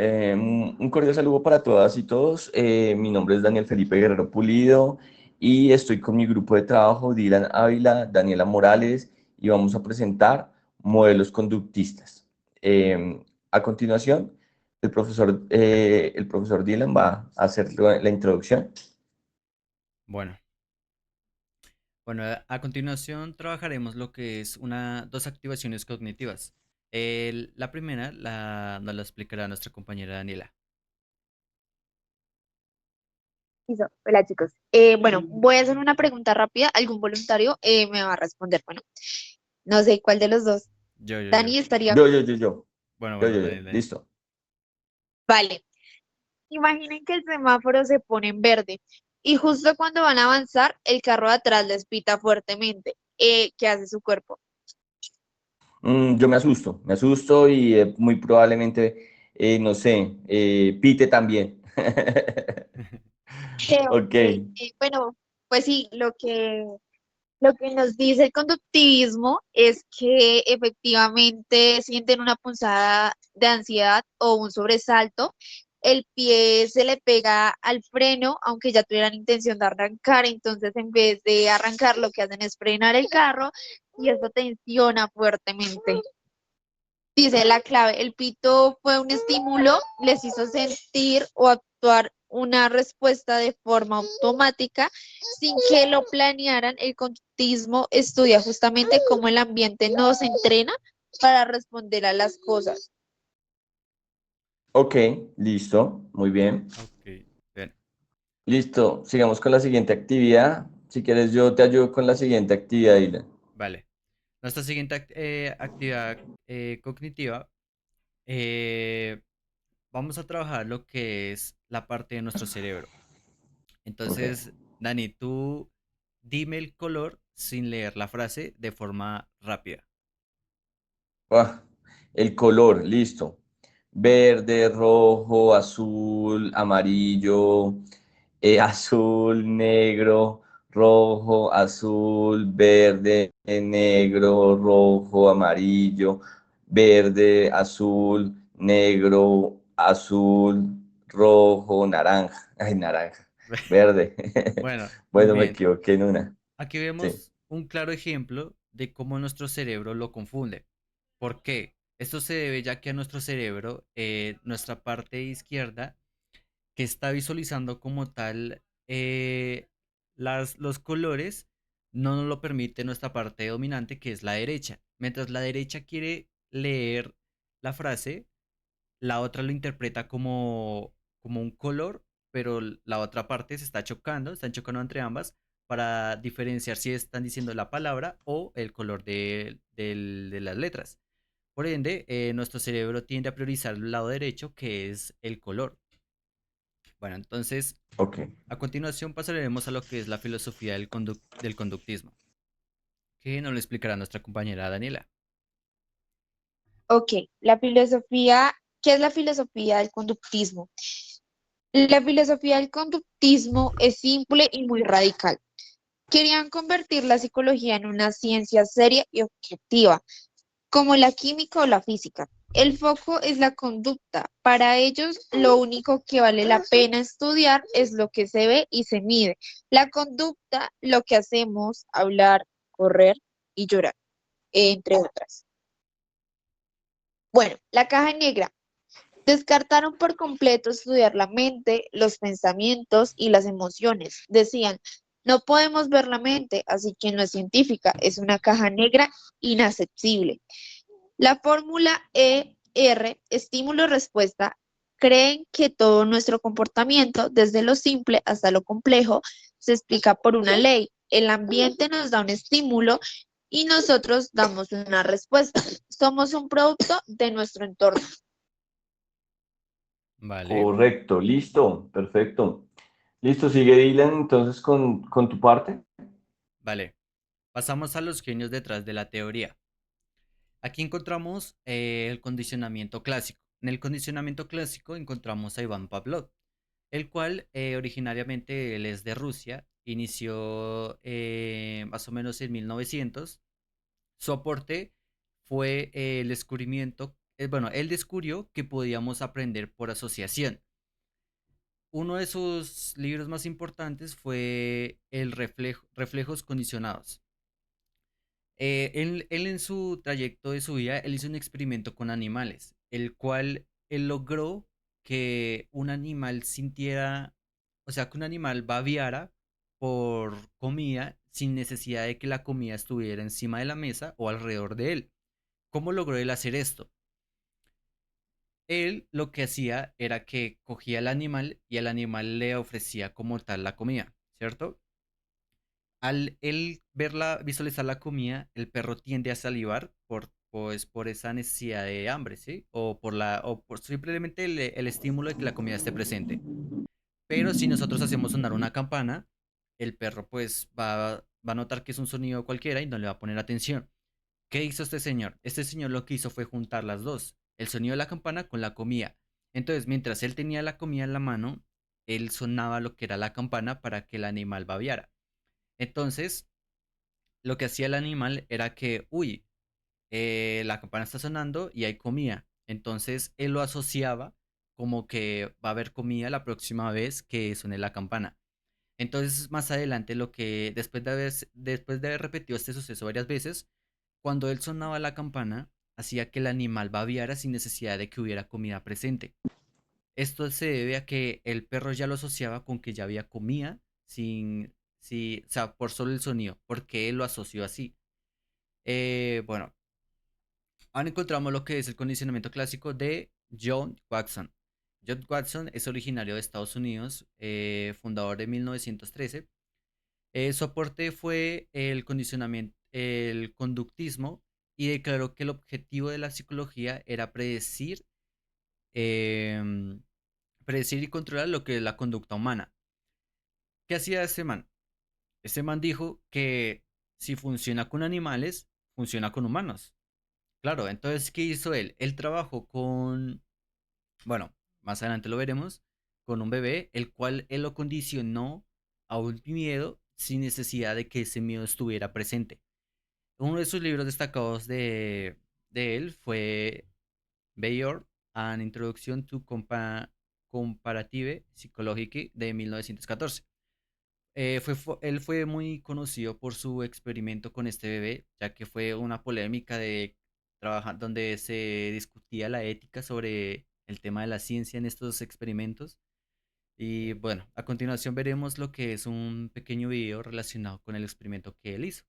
Un cordial saludo para todas y todos. Mi nombre es Daniel Felipe Guerrero Pulido y estoy con mi grupo de trabajo, Dylan Ávila, Daniela Morales, y vamos a presentar modelos conductistas. A continuación, el profesor Dylan va a hacer la introducción. Bueno, bueno, a continuación trabajaremos lo que es dos activaciones cognitivas. La primera nos la explicará nuestra compañera Daniela. Listo. Hola chicos. Bueno, voy a hacer una pregunta rápida. Algún voluntario me va a responder. Bueno, no sé cuál de los dos. Yo. Dani estaría. Bueno, Daniel, Daniel. Listo. Vale. Imaginen que el semáforo se pone en verde y justo cuando van a avanzar, el carro de atrás les pita fuertemente. ¿Qué hace su cuerpo? Yo me asusto y muy probablemente, no sé, pite también. Ok. Ok, Bueno, pues sí, lo que nos dice el conductivismo es que efectivamente sienten una punzada de ansiedad o un sobresalto. El pie se le pega al freno, aunque ya tuvieran intención de arrancar, entonces en vez de arrancar lo que hacen es frenar el carro y eso tensiona fuertemente. Dice la clave, el pito fue un estímulo, les hizo sentir o actuar una respuesta de forma automática sin que lo planearan. El conductismo estudia justamente cómo el ambiente nos entrena para responder a las cosas. ok, listo, muy bien. Ok, bien, Listo, sigamos con la siguiente actividad. Si quieres, yo te ayudo con la siguiente actividad, Dylan. vale. Nuestra siguiente actividad cognitiva, eh, vamos a trabajar lo que es la parte de nuestro cerebro. Ok. Entonces, Dani, tú dime el color sin leer la frase de forma rápida. Ah, el color, listo. Verde, rojo, azul, amarillo, azul, negro, rojo, azul, verde, negro, rojo, amarillo, verde, azul, negro, azul, rojo, naranja. Ay, naranja, verde. Bueno, muy Bueno, me bien. equivoqué en una. Aquí Sí. vemos un claro ejemplo de cómo nuestro cerebro lo confunde. ¿Por qué? Esto se debe ya que a nuestro cerebro, nuestra parte izquierda, que está visualizando como tal los colores, no nos lo permite nuestra parte dominante, que es la derecha. Mientras la derecha quiere leer la frase, la otra lo interpreta como un color, pero la otra parte se está chocando, están chocando entre ambas para diferenciar si están diciendo la palabra o el color de las letras. Por ende, nuestro cerebro tiende a priorizar el lado derecho, que es el color. Bueno, entonces, Ok. a continuación pasaremos a lo que es la filosofía del conductismo, que nos lo explicará nuestra compañera Daniela. Ok, ¿qué es la filosofía del conductismo? La filosofía del conductismo es simple y muy radical. Querían convertir la psicología en una ciencia seria y objetiva, como la química o la física. El foco es la conducta. Para ellos, lo único que vale la pena estudiar es lo que se ve y se mide. La conducta, lo que hacemos, hablar, correr y llorar, entre otras. Bueno, la caja negra. Descartaron por completo estudiar la mente, los pensamientos y las emociones. Decían, no podemos ver la mente, así que no es científica, es una caja negra inaccesible. La fórmula ER, estímulo-respuesta, creen que todo nuestro comportamiento, desde lo simple hasta lo complejo, se explica por una ley. El ambiente nos da un estímulo y nosotros damos una respuesta. Somos un producto de nuestro entorno. Vale, Correcto, listo, perfecto. Listo, sigue Dylan entonces con tu parte. vale. Pasamos a los genios detrás de la teoría. Aquí encontramos el condicionamiento clásico. En el condicionamiento clásico encontramos a Iván Pavlov, el cual originariamente él es de Rusia, inició más o menos en 1900. Su aporte fue el descubrimiento bueno, él descubrió que podíamos aprender por asociación. Uno de sus libros más importantes fue Reflejos Condicionados. Él en su trayecto de su vida, él hizo un experimento con animales, el cual él logró que un animal sintiera, o sea, que un animal babeara por comida sin necesidad de que la comida estuviera encima de la mesa o alrededor de él. ¿Cómo logró él hacer esto? Él lo que hacía era que cogía al animal y al animal le ofrecía como tal la comida, ¿cierto? Al él visualizar la comida, el perro tiende a salivar pues, por esa necesidad de hambre, ¿sí? O por simplemente el estímulo de que la comida esté presente. Pero si nosotros hacemos sonar una campana, el perro pues va a notar que es un sonido cualquiera y no le va a poner atención. ¿Qué hizo este señor? Este señor lo que hizo fue juntar las dos, el sonido de la campana con la comida. Entonces, mientras él tenía la comida en la mano, él sonaba lo que era la campana para que el animal babeara. Entonces, lo que hacía el animal era que, uy, la campana está sonando y hay comida. Entonces, él lo asociaba como que va a haber comida la próxima vez que suene la campana. Entonces, más adelante, después de haber repetido este suceso varias veces, cuando él sonaba la campana, hacía que el animal babeara sin necesidad de que hubiera comida presente. Esto se debe a que el perro ya lo asociaba con que ya había comida o sea, por solo el sonido, porque él lo asoció así. Bueno, ahora encontramos lo que es el condicionamiento clásico de John Watson. John Watson es originario de Estados Unidos, fundador de 1913. Su aporte fue el condicionamiento, el conductismo, y declaró que el objetivo de la psicología era em, predecir y controlar lo que es la conducta humana. ¿Qué hacía ese man? Ese man dijo que si funciona con animales, funciona con humanos. Claro, entonces, ¿qué hizo él? Él trabajó bueno, más adelante lo veremos, con un bebé, el cual él lo condicionó a un miedo sin necesidad de que ese miedo estuviera presente. Uno de sus libros destacados de él fue Bayor, An Introduction to Comparative Psychology de 1914. Él fue muy conocido por su experimento con este bebé, ya que fue una polémica de trabajar donde se discutía la ética sobre el tema de la ciencia en estos experimentos. Y bueno, a continuación veremos lo que es un pequeño video relacionado con el experimento que él hizo.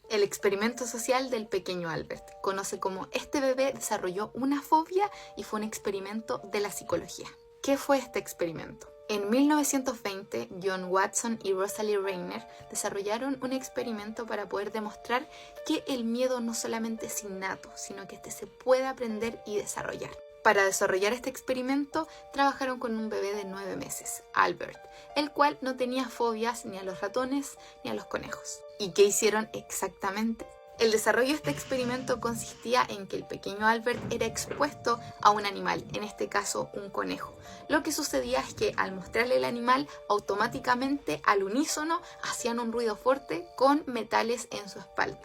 El experimento social del pequeño Albert. Conoce como este bebé desarrolló una fobia y fue un experimento de la psicología. ¿Qué fue este experimento? En 1920, John Watson y Rosalie Reiner desarrollaron un experimento para poder demostrar que el miedo no solamente es innato, sino que este se puede aprender y desarrollar. Para desarrollar este experimento, trabajaron con un bebé de 9 meses, Albert, el cual no tenía fobias ni a los ratones ni a los conejos. ¿Y qué hicieron exactamente? El desarrollo de este experimento consistía en que el pequeño Albert era expuesto a un animal, en este caso un conejo. Lo que sucedía es que al mostrarle el animal, automáticamente al unísono hacían un ruido fuerte con metales en su espalda.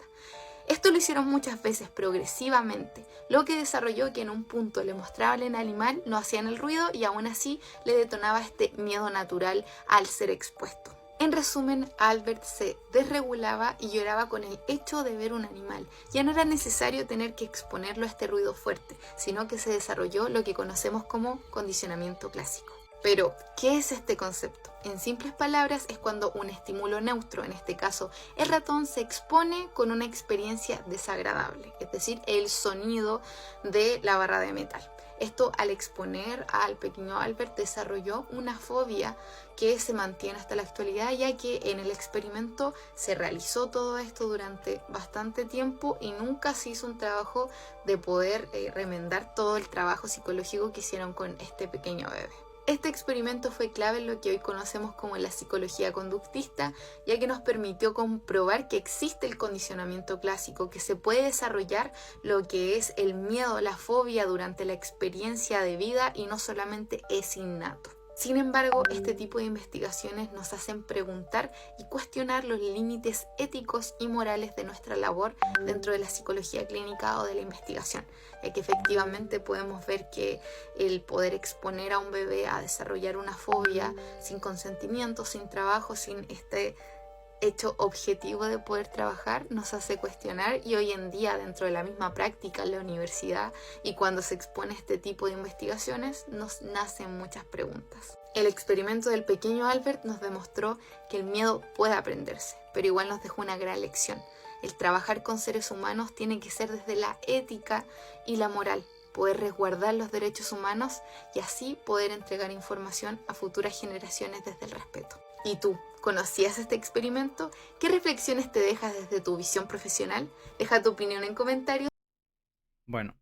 Esto lo hicieron muchas veces progresivamente, lo que desarrolló que en un punto le mostraban al animal, no hacían el ruido y aún así le detonaba este miedo natural al ser expuesto. En resumen, Albert se desregulaba y lloraba con el hecho de ver un animal. Ya no era necesario tener que exponerlo a este ruido fuerte, sino que se desarrolló lo que conocemos como condicionamiento clásico. Pero, ¿qué es este concepto? En simples palabras, es cuando un estímulo neutro, en este caso el ratón, se expone con una experiencia desagradable, es decir, el sonido de la barra de metal. Esto, al exponer al pequeño Albert, desarrolló una fobia que se mantiene hasta la actualidad, ya que en el experimento se realizó todo esto durante bastante tiempo y nunca se hizo un trabajo de poder remendar todo el trabajo psicológico que hicieron con este pequeño bebé. Este experimento fue clave en lo que hoy conocemos como la psicología conductista, ya que nos permitió comprobar que existe el condicionamiento clásico, que se puede desarrollar lo que es el miedo, la fobia durante la experiencia de vida y no solamente es innato. Sin embargo, este tipo de investigaciones nos hacen preguntar y cuestionar los límites éticos y morales de nuestra labor dentro de la psicología clínica o de la investigación, ya que efectivamente podemos ver que el poder exponer a un bebé a desarrollar una fobia sin consentimiento, sin trabajo, sin este hecho objetivo de poder trabajar, nos hace cuestionar, y hoy en día dentro de la misma práctica en la universidad y cuando se expone este tipo de investigaciones nos nacen muchas preguntas. El experimento del pequeño Albert nos demostró que el miedo puede aprenderse, pero igual nos dejó una gran lección. El trabajar con seres humanos tiene que ser desde la ética y la moral, poder resguardar los derechos humanos y así poder entregar información a futuras generaciones desde el respeto. ¿Y tú, conocías este experimento? ¿Qué reflexiones te dejas desde tu visión profesional? Deja tu opinión en comentarios. Bueno,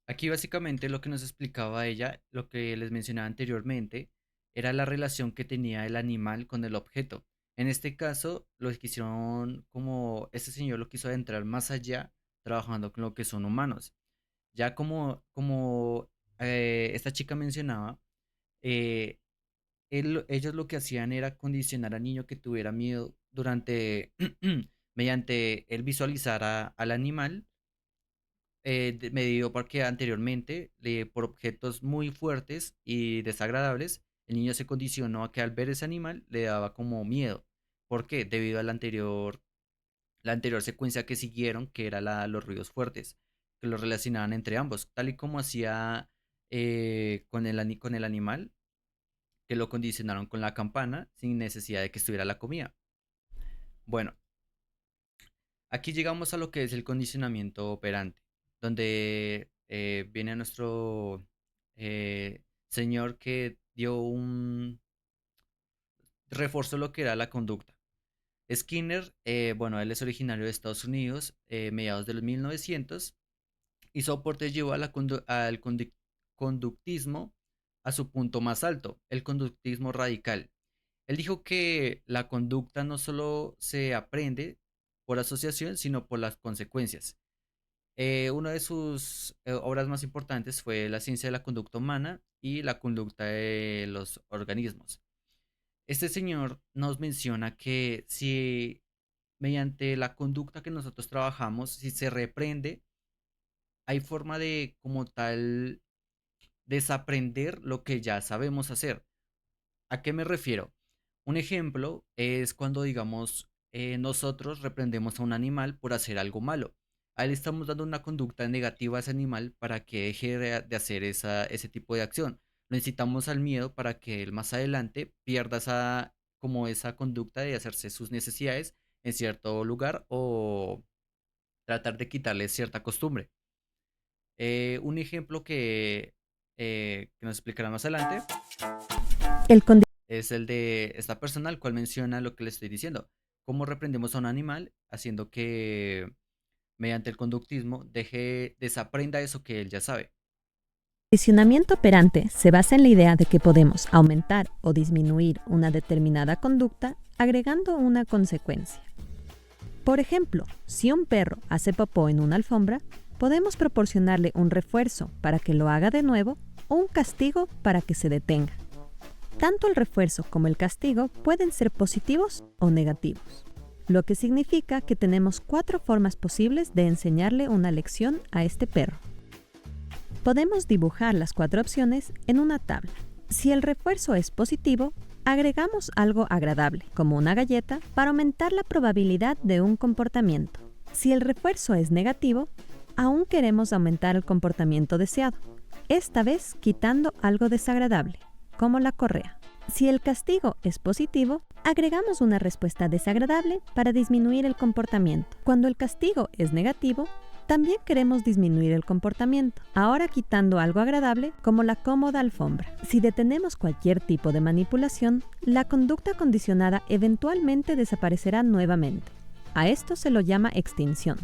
aquí básicamente lo que nos explicaba ella, lo que les mencionaba anteriormente, era la relación que tenía el animal con el objeto. En este caso, lo quisieron, como este señor lo quiso adentrar más allá, trabajando con lo que son humanos. Ya como esta chica mencionaba, eh, ellos lo que hacían era condicionar al niño que tuviera miedo durante, mediante él visualizar al animal, medido porque anteriormente, por objetos muy fuertes y desagradables, el niño se condicionó a que al ver ese animal le daba como miedo. ¿Por qué? Debido a la anterior secuencia que siguieron, que era los ruidos fuertes, que los relacionaban entre ambos, tal y como hacía con el animal, que lo condicionaron con la campana sin necesidad de que estuviera la comida. Bueno, aquí llegamos a lo que es el condicionamiento operante, donde viene nuestro señor que reforzó lo que era la conducta. Skinner, bueno, él es originario de Estados Unidos, mediados de los 1900, y su aporte llevó a al conductismo a su punto más alto, el conductismo radical. Él dijo que la conducta no solo se aprende por asociación, sino por las consecuencias. Una de sus obras más importantes fue La ciencia de la conducta humana y la conducta de los organismos. Este señor nos menciona que si mediante la conducta que nosotros trabajamos, si se reprende, hay forma de como tal desaprender lo que ya sabemos hacer. ¿A qué me refiero? Un ejemplo es cuando, digamos, nosotros reprendemos a un animal por hacer algo malo. A él estamos dando una conducta negativa a ese animal para que deje de hacer ese tipo de acción. Lo incitamos al miedo para que él más adelante pierda como esa conducta de hacerse sus necesidades en cierto lugar o tratar de quitarle cierta costumbre. Un ejemplo que nos explicará más adelante El es el de esta persona, al cual menciona lo que le estoy diciendo. Cómo reprendemos a un animal haciendo que mediante el conductismo desaprenda eso que él ya sabe. condicionamiento operante se basa en la idea de que podemos aumentar o disminuir una determinada conducta agregando una consecuencia. Por ejemplo, si un perro hace popó en una alfombra, podemos proporcionarle un refuerzo para que lo haga de nuevo o un castigo para que se detenga. Tanto el refuerzo como el castigo pueden ser positivos o negativos, lo que significa que tenemos 4 formas posibles de enseñarle una lección a este perro. Podemos dibujar las 4 opciones en una tabla. Si el refuerzo es positivo, agregamos algo agradable, como una galleta, para aumentar la probabilidad de un comportamiento. Si el refuerzo es negativo, aún queremos aumentar el comportamiento deseado, esta vez quitando algo desagradable, como la correa. Si el castigo es positivo, agregamos una respuesta desagradable para disminuir el comportamiento. Cuando el castigo es negativo, también queremos disminuir el comportamiento, ahora quitando algo agradable como la cómoda alfombra. Si detenemos cualquier tipo de manipulación, la conducta condicionada eventualmente desaparecerá nuevamente. A esto se lo llama extinción.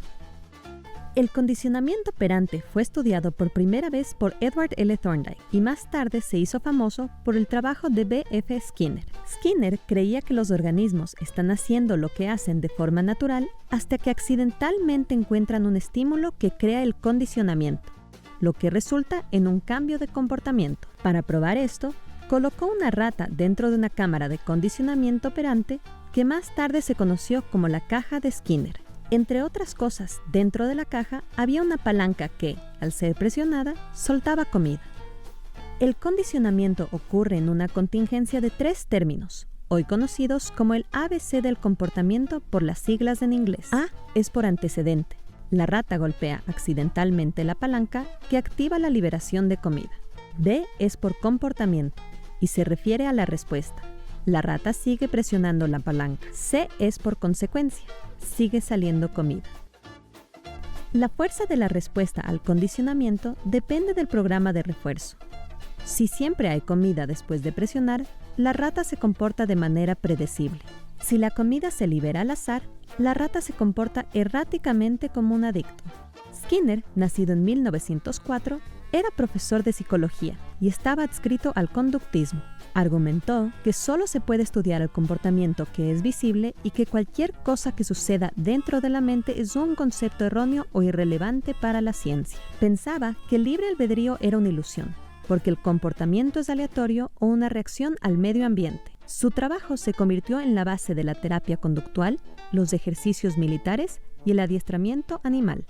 El condicionamiento operante fue estudiado por primera vez por Edward L. Thorndike y más tarde se hizo famoso por el trabajo de B. F. Skinner. Skinner creía que los organismos están haciendo lo que hacen de forma natural hasta que accidentalmente encuentran un estímulo que crea el condicionamiento, lo que resulta en un cambio de comportamiento. Para probar esto, colocó una rata dentro de una cámara de condicionamiento operante que más tarde se conoció como la caja de Skinner. Entre otras cosas, dentro de la caja había una palanca que, al ser presionada, soltaba comida. El condicionamiento ocurre en una contingencia de 3 términos, hoy conocidos como el ABC del comportamiento por las siglas en inglés. A es por antecedente. La rata golpea accidentalmente la palanca que activa la liberación de comida. B es por comportamiento y se refiere a la respuesta. La rata sigue presionando la palanca. C es por consecuencia. Sigue saliendo comida. La fuerza de la respuesta al condicionamiento depende del programa de refuerzo. Si siempre hay comida después de presionar, la rata se comporta de manera predecible. Si la comida se libera al azar, la rata se comporta erráticamente como un adicto. Skinner, nacido en 1904, era profesor de psicología y estaba adscrito al conductismo. Argumentó que solo se puede estudiar el comportamiento que es visible y que cualquier cosa que suceda dentro de la mente es un concepto erróneo o irrelevante para la ciencia. Pensaba que el libre albedrío era una ilusión, porque el comportamiento es aleatorio o una reacción al medio ambiente. Su trabajo se convirtió en la base de la terapia conductual, los ejercicios militares y el adiestramiento animal.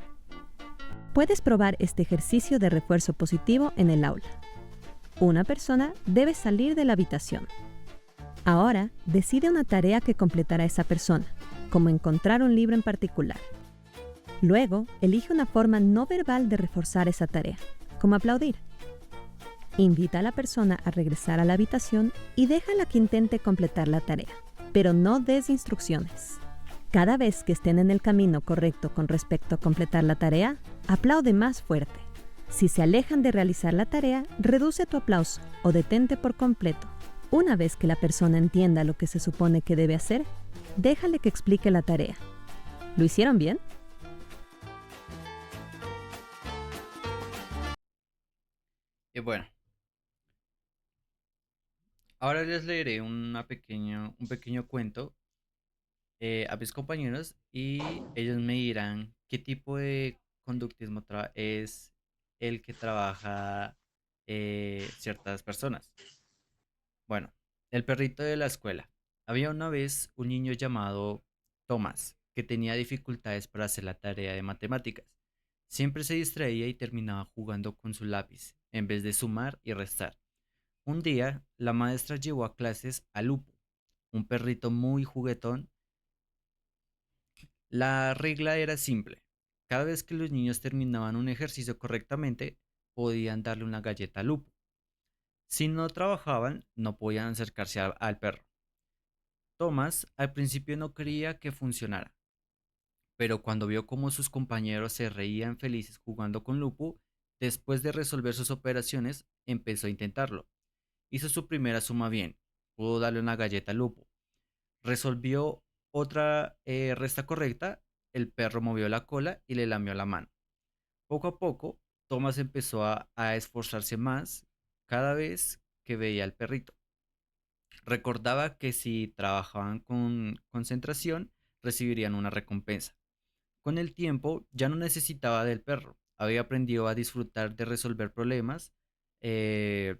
Puedes probar este ejercicio de refuerzo positivo en el aula. Una persona debe salir de la habitación. Ahora, decide una tarea que completará esa persona, como encontrar un libro en particular. Luego, elige una forma no verbal de reforzar esa tarea, como aplaudir. Invita a la persona a regresar a la habitación y déjala que intente completar la tarea, pero no des instrucciones. Cada vez que estén en el camino correcto con respecto a completar la tarea, aplaude más fuerte. Si se alejan de realizar la tarea, reduce tu aplauso o detente por completo. Una vez que la persona entienda lo que se supone que debe hacer, déjale que explique la tarea. ¿Lo hicieron bien? Y bueno, ahora les leeré un pequeño cuento a mis compañeros y ellos me dirán qué tipo de conductismo es el que trabaja ciertas personas. Bueno, el perrito de la escuela. Había una vez un niño llamado Tomás que tenía dificultades para hacer la tarea de matemáticas. Siempre se distraía y terminaba jugando con su lápiz, en vez de sumar y restar. Un día, la maestra llevó a clases a Lupo, un perrito muy juguetón. La regla era simple. Cada vez que los niños terminaban un ejercicio correctamente, podían darle una galleta a Lupo. Si no trabajaban, no podían acercarse al perro. Thomas al principio no creía que funcionara, pero cuando vio cómo sus compañeros se reían felices jugando con Lupo, después de resolver sus operaciones, empezó a intentarlo. Hizo su primera suma bien, pudo darle una galleta a Lupo. Resolvió otra resta correcta, el perro movió la cola y le lamió la mano. Poco a poco, Thomas empezó a esforzarse más cada vez que veía al perrito. Recordaba que si trabajaban con concentración, recibirían una recompensa. Con el tiempo, ya no necesitaba del perro. Había aprendido a disfrutar de resolver problemas. Eh,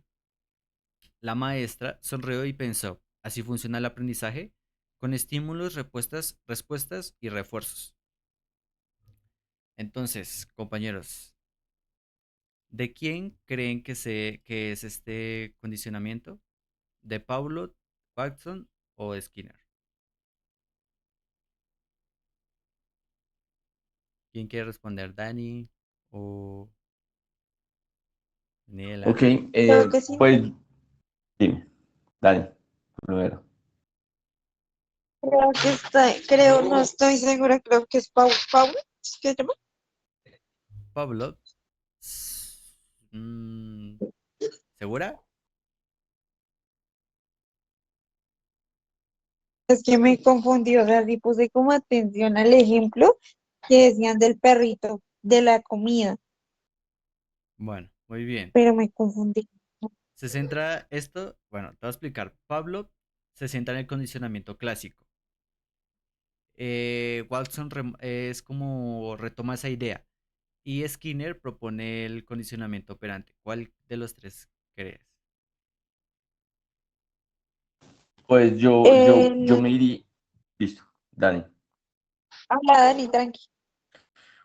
la maestra sonrió y pensó, así funciona el aprendizaje, con estímulos, respuestas y refuerzos. Entonces, compañeros, ¿de quién creen que es este condicionamiento? ¿De Pablo, Watson o Skinner? ¿Quién quiere responder? ¿Dani o Ok, Daniela? Creo que sí. pues dime, Dani, primero. No estoy segura, creo que es Pau, ¿qué se llama? Pablo. s- mm, ¿Segura? Es que me confundí, o sea, sí puse como atención al ejemplo que decían del perrito, de la comida, Bueno, muy bien. pero me confundí. Se centra esto, bueno, te voy a explicar. Pablo se centra en el condicionamiento clásico. Watson es como retoma esa idea. Y Skinner propone el condicionamiento operante. ¿Cuál de los tres crees? Pues yo El... me iría, listo, Dani. Habla, Dani, tranqui.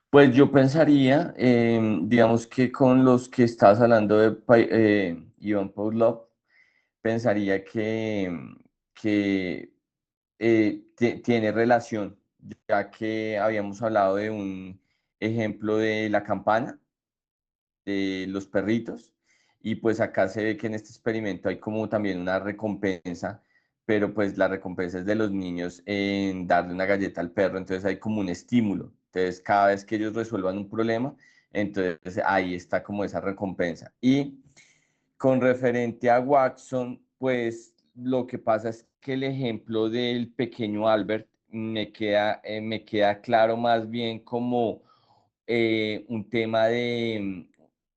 Pues yo pensaría, digamos que con los que estás hablando de Iván Pavlov, pensaría que tiene relación, ya que habíamos hablado de un ejemplo de la campana, de los perritos, y pues acá se ve que en este experimento hay como también una recompensa, pero pues la recompensa es de los niños en darle una galleta al perro, entonces hay como un estímulo, entonces cada vez que ellos resuelvan un problema, entonces ahí está como esa recompensa. Y con referente a Watson, pues lo que pasa es que el ejemplo del pequeño Albert me queda claro más bien como un tema de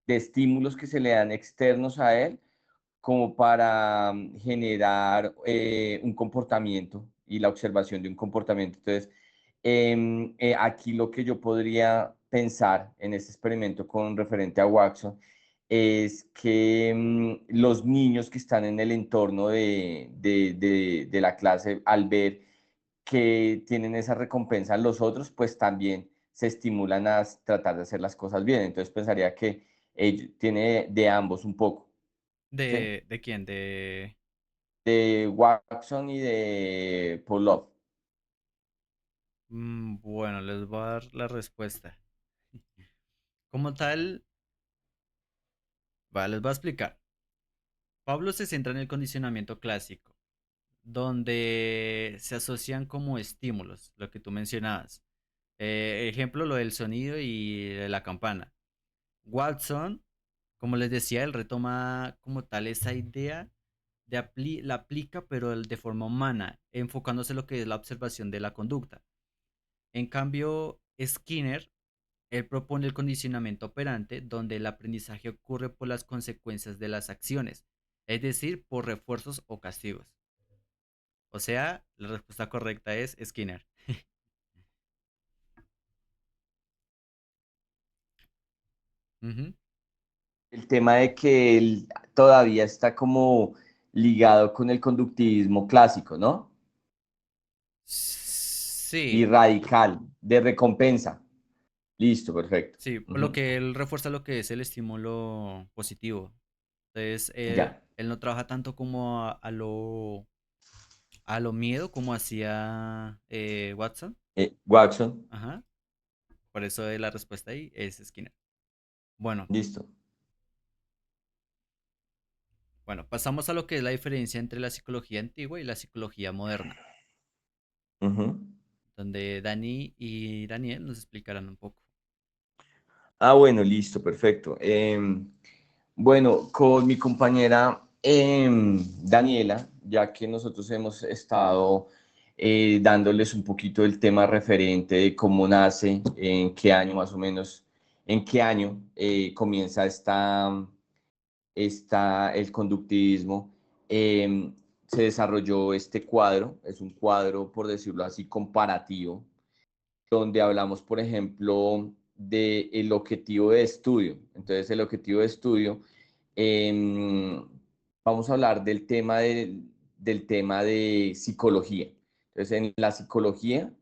estímulos que se le dan externos a él como para generar un comportamiento y la observación de un comportamiento. Entonces, aquí lo que yo podría pensar en este experimento con referente a Watson es que los niños que están en el entorno de la clase, al ver que tienen esa recompensa en los otros, pues también se estimulan a tratar de hacer las cosas bien. Entonces pensaría que tiene de ambos un poco, ¿sí? De quién? De Watson y de Pavlov. Bueno, les voy a dar la respuesta. Como tal, les voy a explicar. Pablo se centra en el condicionamiento clásico, donde se asocian como estímulos, lo que tú mencionabas. Ejemplo, lo del sonido y de la campana. Watson, como les decía, él retoma como tal esa idea la aplica, pero de forma humana, enfocándose en lo que es la observación de la conducta. En cambio, Skinner, él propone el condicionamiento operante, donde el aprendizaje ocurre por las consecuencias de las acciones, es decir, por refuerzos o castigos. O sea, la respuesta correcta es Skinner. Ujú. El tema de que él todavía está como ligado con el conductivismo clásico, ¿no? Y Sí, radical, de recompensa. Listo, perfecto. sí, por lo Ujú. que él refuerza lo que es el estímulo positivo. Entonces, Ya. él no trabaja tanto como a lo miedo como hacía Watson. Watson, Ajá. Por eso la respuesta ahí es Skinner. Bueno, listo. bueno, pasamos a lo que es la diferencia entre la psicología antigua y la psicología moderna, Ujú. donde Dani y Daniel nos explicarán un poco. Ah, bueno, listo, perfecto. Bueno, con mi compañera Daniela, ya que nosotros hemos estado dándoles un poquito el tema referente de cómo nace, en qué año más o menos, en qué año comienza el conductivismo, se desarrolló este cuadro, es un cuadro, por decirlo así, comparativo donde hablamos, por ejemplo, del objetivo de estudio. Entonces, el objetivo de estudio, eh, vamos a hablar del tema de psicología. Entonces, en la psicología,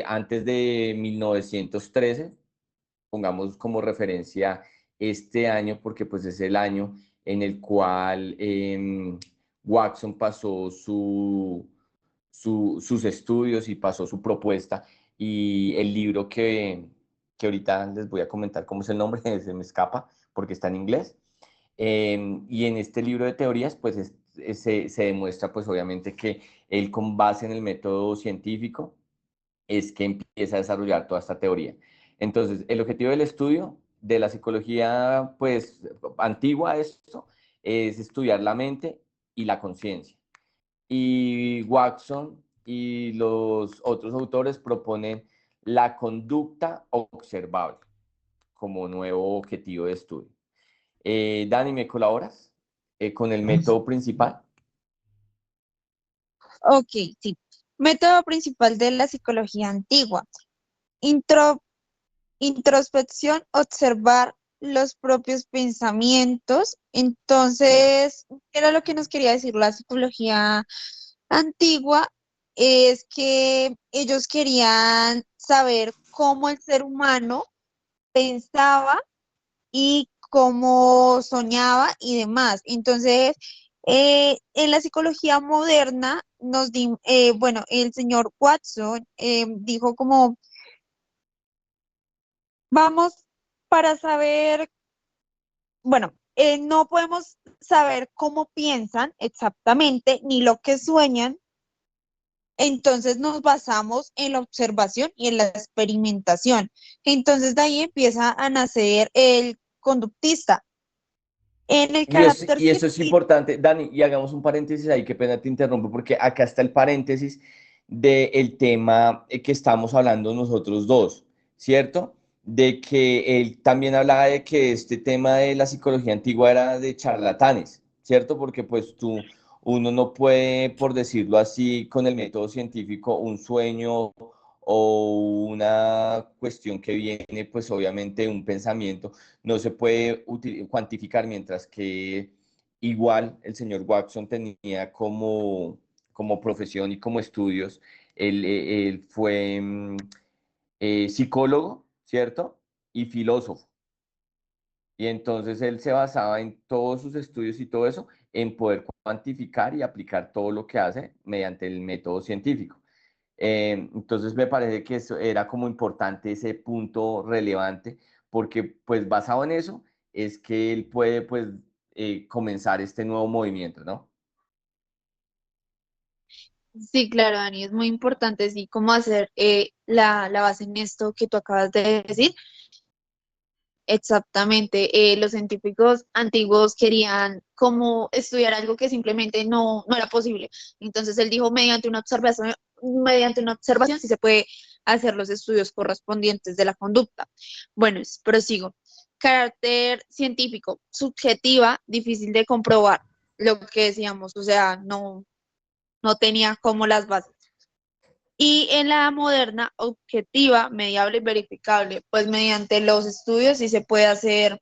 antes de 1913, pongamos como referencia este año, porque pues es el año en el cual Watson pasó sus estudios y pasó su propuesta y el libro que ahorita les voy a comentar cómo es el nombre, se me escapa porque está en inglés. Y en este libro de teorías, pues se demuestra pues obviamente que él con base en el método científico es que empieza a desarrollar toda esta teoría. Entonces, el objetivo del estudio de la psicología, pues, antigua, esto, es estudiar la mente y la conciencia. Y Watson y los otros autores proponen la conducta observable como nuevo objetivo de estudio. Dani, ¿me colaboras con el método principal? Ok, sí. Método principal de la psicología antigua. Intro- introspección, observar los propios pensamientos. Entonces, ¿qué era lo que nos quería decir la psicología antigua es que ellos querían saber cómo el ser humano pensaba y cómo soñaba y demás. Entonces, en la psicología moderna bueno, el señor Watson dijo como, vamos para saber, bueno, no podemos saber cómo piensan exactamente ni lo que sueñan. Entonces nos basamos en la observación y en la experimentación. Entonces de ahí empieza a nacer el conductista. En el carácter Y eso es científico, importante, Dani, y hagamos un paréntesis ahí, qué pena te interrumpo, porque acá está el paréntesis del tema que estamos hablando nosotros dos, ¿cierto? De que él también hablaba de que este tema de la psicología antigua era de charlatanes, ¿cierto? Porque pues uno no puede, por decirlo así, con el método científico, un sueño o una cuestión que viene, pues obviamente un pensamiento no se puede cuantificar, mientras que igual el señor Watson tenía como profesión y como estudios, él fue psicólogo, ¿cierto? Y filósofo. Y entonces él se basaba en todos sus estudios y todo eso en poder cuantificar y aplicar todo lo que hace mediante el método científico. Entonces me parece que eso era como importante ese punto relevante, porque pues basado en eso es que él puede pues comenzar este nuevo movimiento, ¿no? sí, claro, Dani, es muy importante, sí, cómo hacer la base en esto que tú acabas de decir. Exactamente, los científicos antiguos querían como estudiar algo que simplemente no era posible. Entonces él dijo, mediante una observación sí se puede hacer los estudios correspondientes de la conducta. Bueno, prosigo. Carácter científico, subjetiva, difícil de comprobar, lo que decíamos, o sea, no tenía como las bases. Y en la moderna, objetiva, mediable y verificable, pues mediante los estudios sí se puede hacer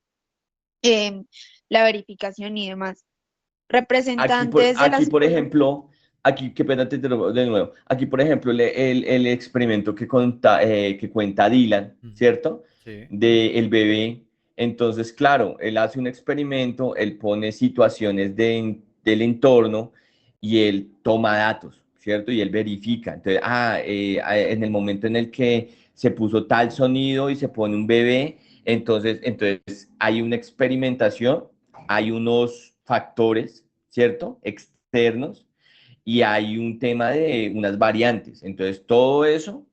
eh, la verificación y demás. Representantes de la Aquí, por psicología. ejemplo, aquí, qué pena te interrumpo de nuevo. Aquí, por ejemplo, el experimento que cuenta Dylan, Ujú. ¿cierto? Sí. De el bebé. Entonces, claro, él hace un experimento, él pone situaciones del entorno y él toma datos, ¿cierto? Y él verifica. Entonces, en el momento en el que se puso tal sonido y se pone un bebé, entonces hay una experimentación, hay unos factores, ¿cierto? Externos, y hay un tema de unas variantes. Entonces, todo eso,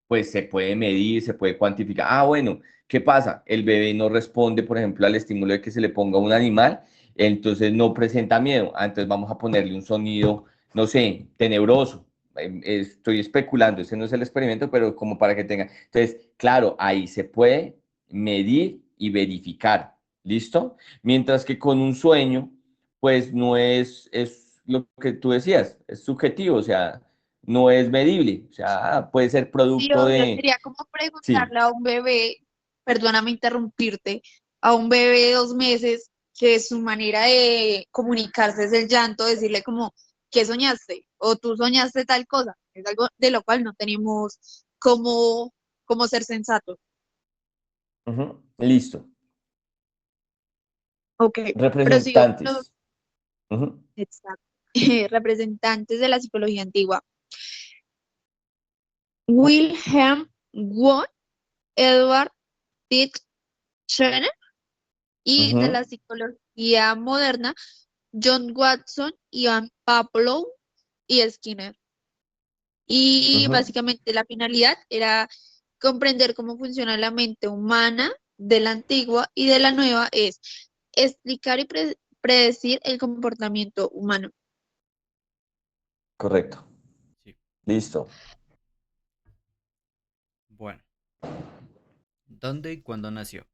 pues se puede medir, se puede cuantificar. Bueno, ¿qué pasa? El bebé no responde, por ejemplo, al estímulo de que se le ponga un animal, entonces no presenta miedo. Entonces vamos a ponerle un sonido, no sé, tenebroso. Estoy especulando, ese no es el experimento, pero como para que tenga. Entonces, claro, ahí se puede medir y verificar. ¿Listo? Mientras que con un sueño, pues no es lo que tú decías, es subjetivo, o sea, no es medible, o sea, puede ser Sí, producto obvio, de, sería como sí, preguntarle a un bebé, perdóname interrumpirte, a un bebé de 2 meses que su manera de comunicarse es el llanto, decirle como, ¿qué soñaste? O tú soñaste tal cosa. Es algo de lo cual no tenemos como ser sensatos. listo. Ok, pero sigo. Representantes. Ujú, Exacto. Representantes de la psicología antigua. Wilhelm Wundt, Edward Titchener, y de ujú, la psicología moderna, John Watson, Ivan Pavlov y Skinner. Y ujú. básicamente la finalidad era comprender cómo funciona la mente humana de la antigua y de la nueva es explicar y predecir el comportamiento humano. Correcto. Sí. Listo. Bueno, ¿dónde y cuándo nació?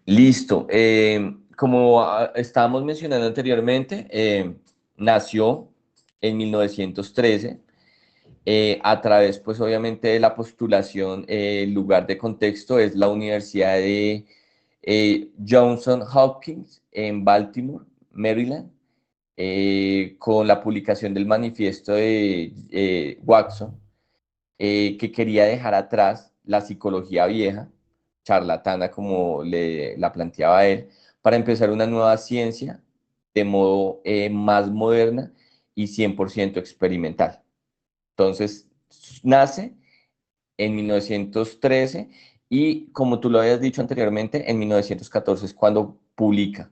Listo. Como estábamos mencionando anteriormente, nació en 1913 a través, pues obviamente, de la postulación. El lugar de contexto es la Universidad de Johnson Hopkins en Baltimore, Maryland, con la publicación del manifiesto de Watson, que quería dejar atrás la psicología vieja, charlatana como la planteaba él, para empezar una nueva ciencia de modo más moderna y 100% experimental. Entonces, nace en 1913 y, como tú lo habías dicho anteriormente, en 1914 es cuando publica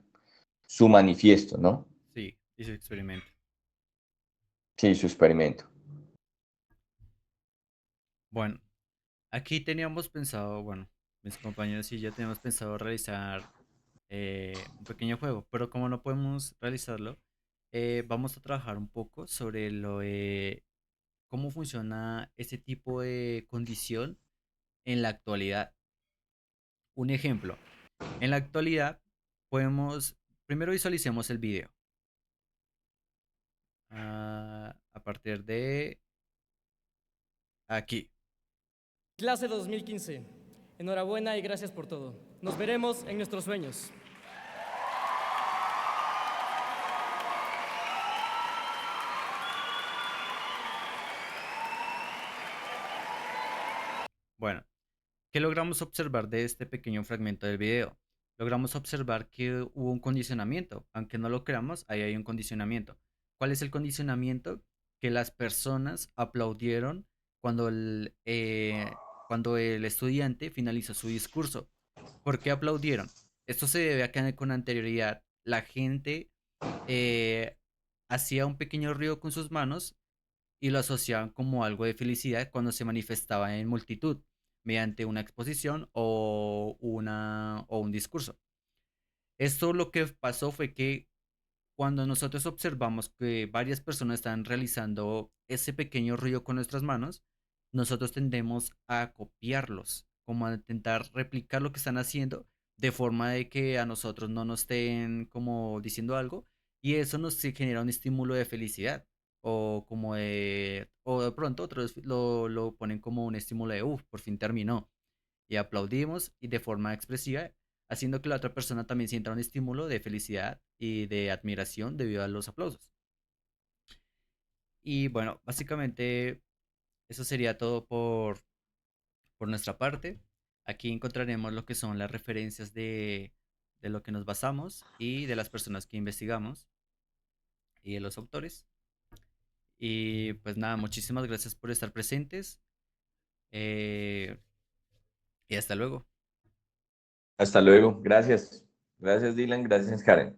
su manifiesto, ¿no? Sí, y su experimento. Sí, su experimento. Bueno, aquí teníamos pensado, bueno, mis compañeros y yo teníamos pensado realizar un pequeño juego, pero como no podemos realizarlo, vamos a trabajar un poco sobre lo de cómo funciona ese tipo de condición en la actualidad. Un ejemplo, en la actualidad podemos, primero visualicemos el video. A partir de aquí. Clase 2015. Enhorabuena y gracias por todo. Nos veremos en nuestros sueños. Bueno, ¿qué logramos observar de este pequeño fragmento del video? Logramos observar que hubo un condicionamiento. Aunque no lo creamos, ahí hay un condicionamiento. ¿Cuál es el condicionamiento? Que las personas aplaudieron cuando cuando el estudiante finalizó su discurso. ¿Por qué aplaudieron? Esto se debe a que con anterioridad la gente eh, hacía un pequeño ruido con sus manos y lo asociaban como algo de felicidad cuando se manifestaba en multitud, mediante una exposición o un discurso. Esto lo que pasó fue que cuando nosotros observamos que varias personas están realizando ese pequeño ruido con nuestras manos, nosotros tendemos a copiarlos, como a intentar replicar lo que están haciendo, de forma de que a nosotros no nos estén como diciendo algo, y eso nos genera un estímulo de felicidad, o de pronto otros lo ponen como un estímulo de, uff, por fin terminó, y aplaudimos y de forma expresiva, haciendo que la otra persona también sienta un estímulo de felicidad y de admiración debido a los aplausos. Y bueno, básicamente eso sería todo por nuestra parte. Aquí encontraremos lo que son las referencias de lo que nos basamos y de las personas que investigamos y de los autores. Y pues nada, muchísimas gracias por estar presentes eh, y hasta luego. Hasta luego. Gracias. Gracias, Dylan. Gracias, Karen.